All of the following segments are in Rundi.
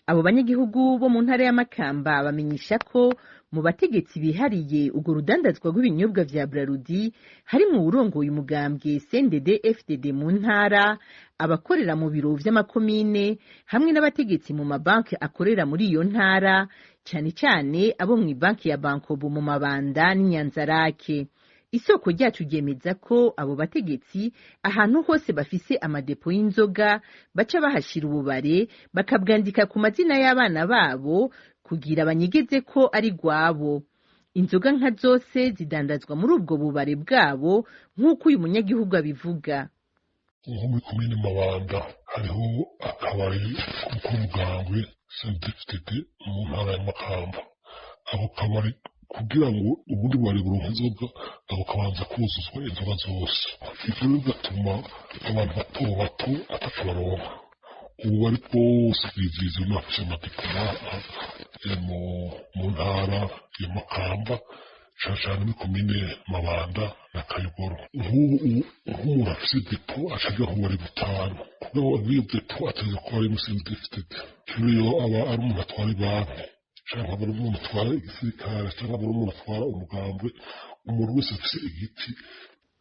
Abo banyagihugu bo mu ntara ya Makamba bamenyesha ko mu bategetsi bihariye urwo rudandazwa rw'ibinyobwa vya Braludi harimwo uwurongoye umugambwe CNDD-FDD mu ntara, abakorera mu biro vy'amakomine hamwe n'abategetsi mu mabanki akorera muri iyo ntara, cane cane abo mw'ibanki ya Bankobu mu Mabanda n'Inyanzarake. Isoko ryacu ryemeza ko abo bategetsi ahantu hose bafise amadepo y'inzoga baca bahashira ububare bakabwandika ku mazina y'abana babo kugira banyegeze ko ari gwabo. Inzoga nka zose zidandazwa muri ubwo bubare bwabo nk'uko uyu munyagihugu abivuga. Nko muri komine Mabanda hariho akabari k'umugambwe CNDD-FDD mu ntara ya Makamba. Ako kabari kugira ngo ubundi bari buronke inzoga ako kabanza kuzuzwa inzoga zose. Ivyo bigatuma abantu bato bato ataco baronka. Ubu bari bwose bwizihizwa n'abafise amadipoloma mu ntara ya Makamba, cane cane muri komine Mabanda na Kayogoro. Nk'umuntu afise depo acaja ku bari butanu. Kugira ngo iyo depo ateze kuba ari CNDD-FDD. Iyo aba ari umuntu atwara ibanki canke aba ari umuntu atwara igisirikare canke aba ari umuntu atwara umugambwe, umuntu wese afise igiti.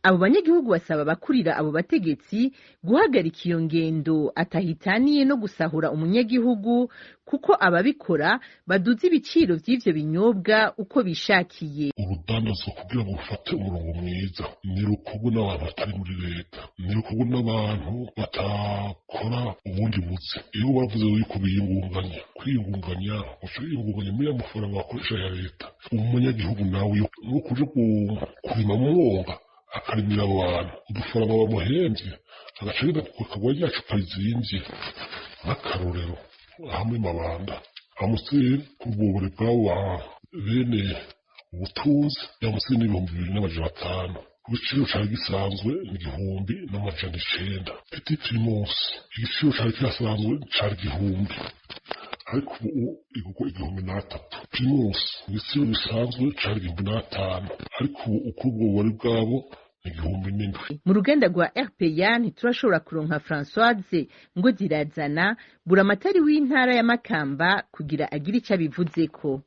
Abo banyagihugu basaba abakurira abo bategetsi guhagarika iyo ngendo atahitaniye no gusahura umunyagihugu, kuko ababikora baduza ibiciro vy'ivyo binyobwa uko bishakiye. Urudandazwa kugira ngo rufate umurongo mwiza ni rukorwa n'abantu batari muri leta, ni rukorwa n'abantu batakora ubundi buzi. Iyo bavuze yuko biyungunganya, kwiyungunganya baca biyungunganya muri ya mafaranga bakoresha ya leta. Umunyagihugu nawe yo kuja kurima mu mwonga akarimira abantu udufaranga bamuhemvye agaca agenda kukagwa rya cupa rizimvye. Nk'akarorero aha muri Mabanda amusiri ku bubure bw'abo bene ubutunzi yamusiri n'ibihumbi 2,500, ku giciro cari gisanzwe ni 1,900. Petit Primus igiciro cari kisanzwe cari 1,000, ariko ubu igurwa 3,000. Primus igiciro bisanzwe cari 5,000, ariko ubu uko ubwo bubare bwabo mu ruganda rwa RPA ntiturashobora kuronka Françoise ngo zirazana buramatari w'intara ya Makamba kugira agire ico abivuzeko.